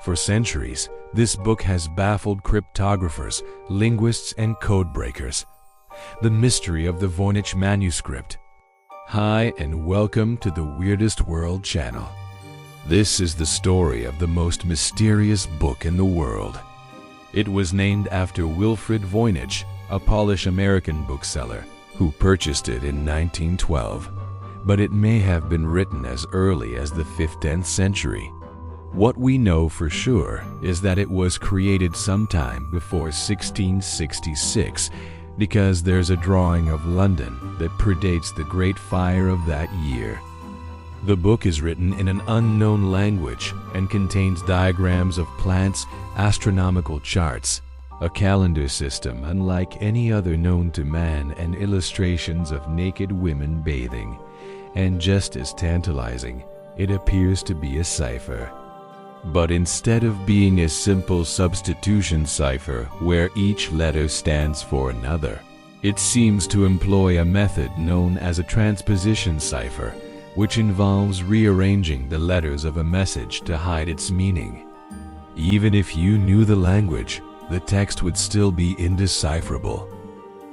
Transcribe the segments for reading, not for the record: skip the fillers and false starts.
For centuries, this book has baffled cryptographers, linguists, and codebreakers. The mystery of the Voynich Manuscript. Hi, and welcome to the Weirdest World channel. This is the story of the most mysterious book in the world. It was named after Wilfrid Voynich, a Polish-American bookseller, who purchased it in 1912. But it may have been written as early as the 15th century. What we know for sure is that it was created sometime before 1666, because there's a drawing of London that predates the Great Fire of that year. The book is written in an unknown language and contains diagrams of plants, astronomical charts, a calendar system unlike any other known to man, and illustrations of naked women bathing. And just as tantalizing, it appears to be a cipher. But instead of being a simple substitution cipher where each letter stands for another, it seems to employ a method known as a transposition cipher, which involves rearranging the letters of a message to hide its meaning. Even if you knew the language, the text would still be indecipherable.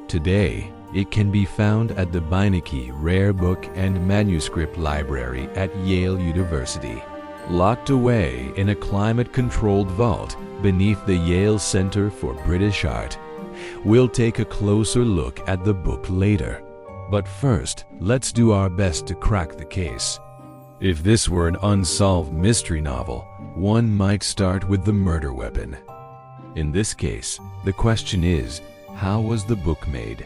Today, it can be found at the Voynich Rare Book and Manuscript Library at Yale University, locked away in a climate-controlled vault beneath the Yale Center for British Art. We'll take a closer look at the book later. But first, let's do our best to crack the case. If this were an unsolved mystery novel, one might start with the murder weapon. In this case, the question is, how was the book made?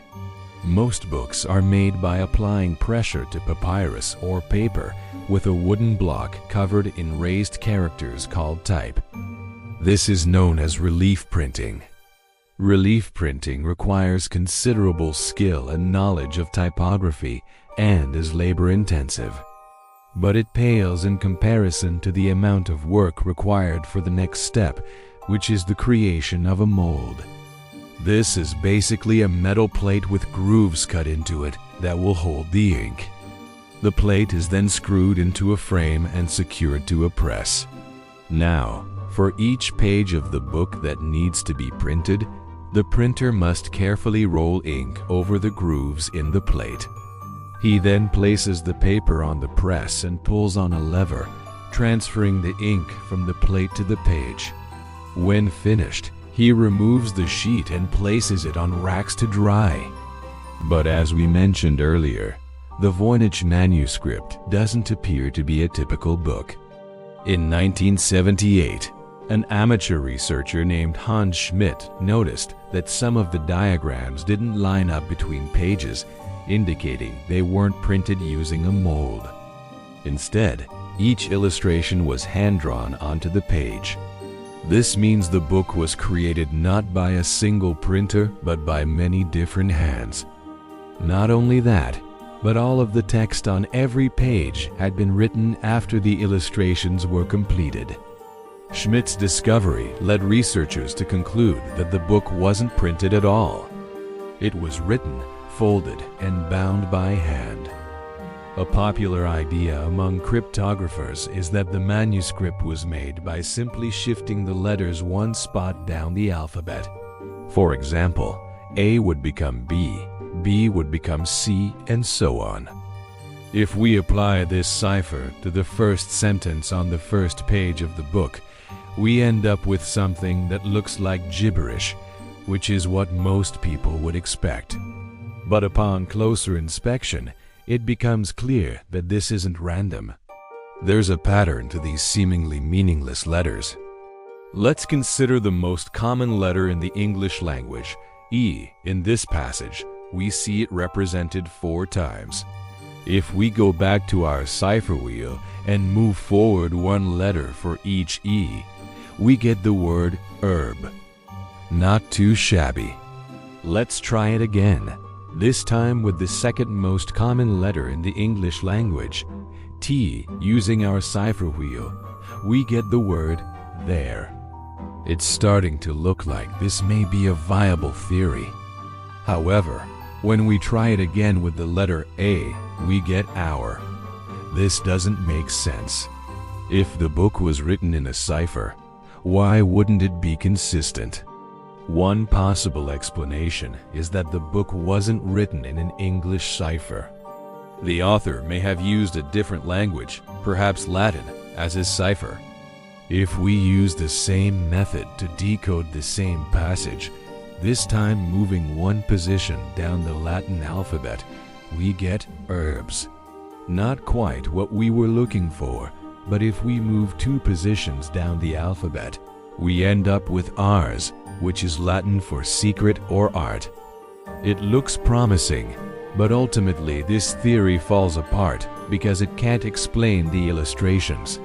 Most books are made by applying pressure to papyrus or paper with a wooden block covered in raised characters called type. This is known as relief printing. Relief printing requires considerable skill and knowledge of typography and is labor-intensive. But it pales in comparison to the amount of work required for the next step, which is the creation of a mold. This is basically a metal plate with grooves cut into it that will hold the ink. The plate is then screwed into a frame and secured to a press. Now, for each page of the book that needs to be printed, the printer must carefully roll ink over the grooves in the plate. He then places the paper on the press and pulls on a lever, transferring the ink from the plate to the page. When finished, he removes the sheet and places it on racks to dry. But as we mentioned earlier, the Voynich Manuscript doesn't appear to be a typical book. In 1978, an amateur researcher named Hans Schmidt noticed that some of the diagrams didn't line up between pages, indicating they weren't printed using a mold. Instead, each illustration was hand-drawn onto the page. This means the book was created not by a single printer, but by many different hands. Not only that, but all of the text on every page had been written after the illustrations were completed. Schmidt's discovery led researchers to conclude that the book wasn't printed at all. It was written, folded, and bound by hand. A popular idea among cryptographers is that the manuscript was made by simply shifting the letters one spot down the alphabet. For example, A would become B, B would become C, and so on. If we apply this cipher to the first sentence on the first page of the book, we end up with something that looks like gibberish, which is what most people would expect. But upon closer inspection, it becomes clear that this isn't random. There's a pattern to these seemingly meaningless letters. Let's consider the most common letter in the English language, E. In this passage, we see it represented 4 times. If we go back to our cipher wheel and move forward 1 letter for each E, we get the word herb. Not too shabby. Let's try it again. This time with the second most common letter in the English language, T. Using our cipher wheel, we get the word there. It's starting to look like this may be a viable theory. However, when we try it again with the letter A, we get hour. This doesn't make sense. If the book was written in a cipher, Why wouldn't it be consistent? One possible explanation is that the book wasn't written in an English cipher. The author may have used a different language, perhaps Latin, as his cipher. If we use the same method to decode the same passage, this time moving one position down the Latin alphabet, we get herbs. Not quite what we were looking for, but if we move 2 positions down the alphabet, we end up with Rs, which is Latin for secret or art. It looks promising, but ultimately this theory falls apart because it can't explain the illustrations.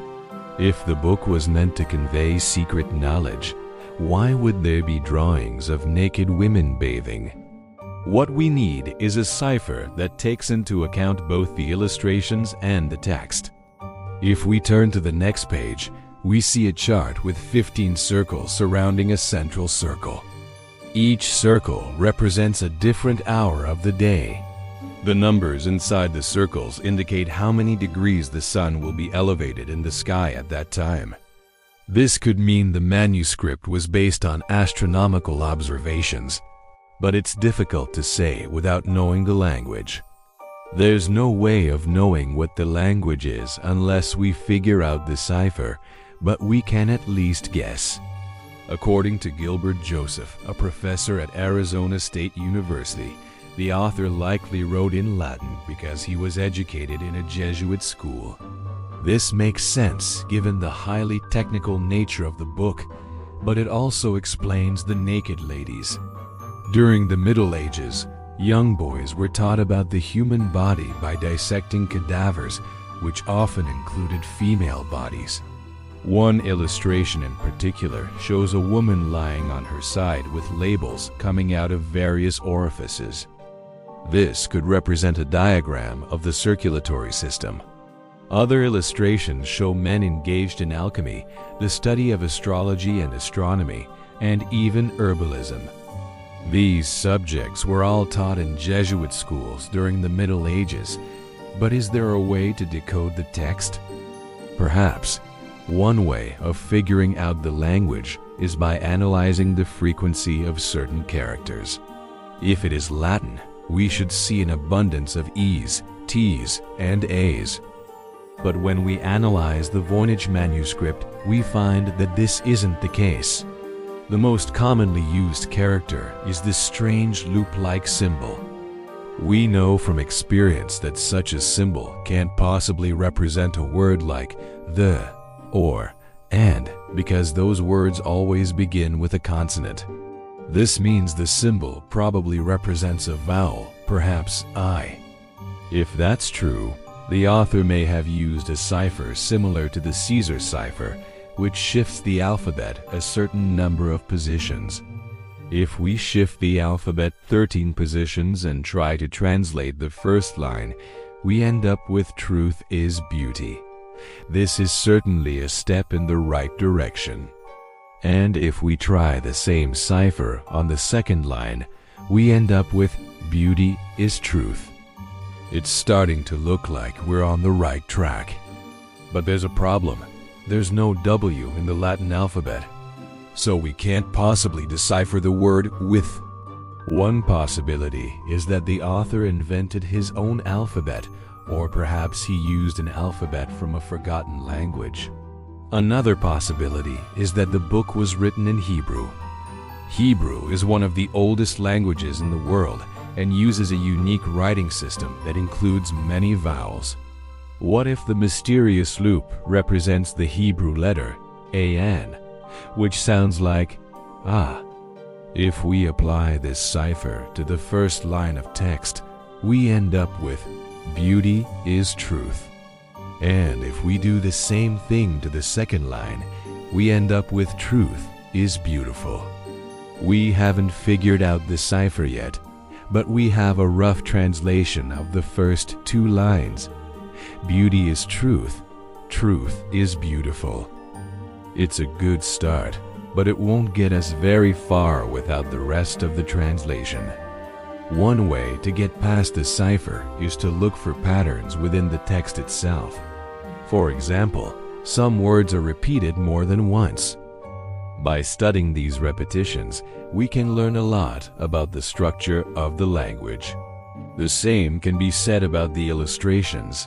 If the book was meant to convey secret knowledge, why would there be drawings of naked women bathing? What we need is a cipher that takes into account both the illustrations and the text. If we turn to the next page, we see a chart with 15 circles surrounding a central circle. Each circle represents a different hour of the day. The numbers inside the circles indicate how many degrees the sun will be elevated in the sky at that time. This could mean the manuscript was based on astronomical observations, but it's difficult to say without knowing the language. There's no way of knowing what the language is unless we figure out the cipher, but we can at least guess. According to Gilbert Joseph, a professor at Arizona State University, the author likely wrote in Latin because he was educated in a Jesuit school. This makes sense given the highly technical nature of the book, but it also explains the naked ladies. During the Middle Ages, young boys were taught about the human body by dissecting cadavers, which often included female bodies. One illustration in particular shows a woman lying on her side with labels coming out of various orifices. This could represent a diagram of the circulatory system. Other illustrations show men engaged in alchemy, the study of astrology and astronomy, and even herbalism. These subjects were all taught in Jesuit schools during the Middle Ages, but is there a way to decode the text? Perhaps. One way of figuring out the language is by analyzing the frequency of certain characters. If it is Latin, we should see an abundance of E's, T's, and A's. But when we analyze the Voynich Manuscript, we find that this isn't the case. The most commonly used character is this strange loop-like symbol. We know from experience that such a symbol can't possibly represent a word like the or and, because those words always begin with a consonant. This means the symbol probably represents a vowel, perhaps I. If that's true, the author may have used a cipher similar to the Caesar cipher, which shifts the alphabet a certain number of positions. If we shift the alphabet 13 positions and try to translate the first line, we end up with truth is beauty. This is certainly a step in the right direction. And if we try the same cipher on the second line, we end up with beauty is truth. It's starting to look like we're on the right track. But there's a problem. There's no W in the Latin alphabet, so we can't possibly decipher the word with. One possibility is that the author invented his own alphabet, or perhaps he used an alphabet from a forgotten language. Another possibility is that the book was written in Hebrew. Hebrew is one of the oldest languages in the world and uses a unique writing system that includes many vowels. What if the mysterious loop represents the Hebrew letter An, which sounds like ah? If we apply this cipher to the first line of text, we end up with beauty is truth. And if we do the same thing to the second line, we end up with truth is beautiful. We haven't figured out the cipher yet, but we have a rough translation of the first 2 lines. Beauty is truth, truth is beautiful. It's a good start, but it won't get us very far without the rest of the translation. One way to get past the cipher is to look for patterns within the text itself. For example, some words are repeated more than once. By studying these repetitions, we can learn a lot about the structure of the language. The same can be said about the illustrations.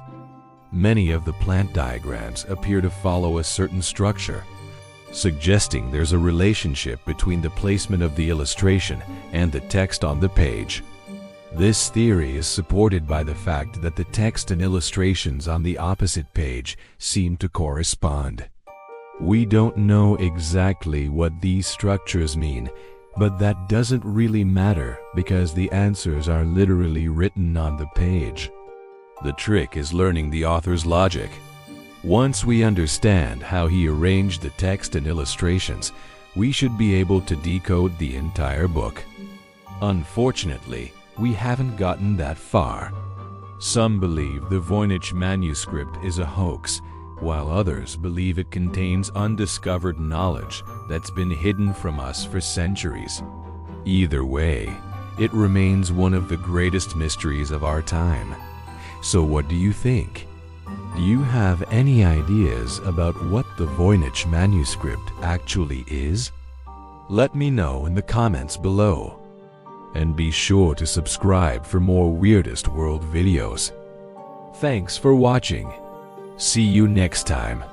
Many of the plant diagrams appear to follow a certain structure, suggesting there's a relationship between the placement of the illustration and the text on the page. This theory is supported by the fact that the text and illustrations on the opposite page seem to correspond. We don't know exactly what these structures mean, but that doesn't really matter because the answers are literally written on the page. The trick is learning the author's logic. Once we understand how he arranged the text and illustrations, we should be able to decode the entire book. Unfortunately, we haven't gotten that far. Some believe the Voynich Manuscript is a hoax, while others believe it contains undiscovered knowledge that's been hidden from us for centuries. Either way, it remains one of the greatest mysteries of our time. So what do you think? Do you have any ideas about what the Voynich Manuscript actually is? Let me know in the comments below. And be sure to subscribe for more Weirdest World videos. Thanks for watching. See you next time.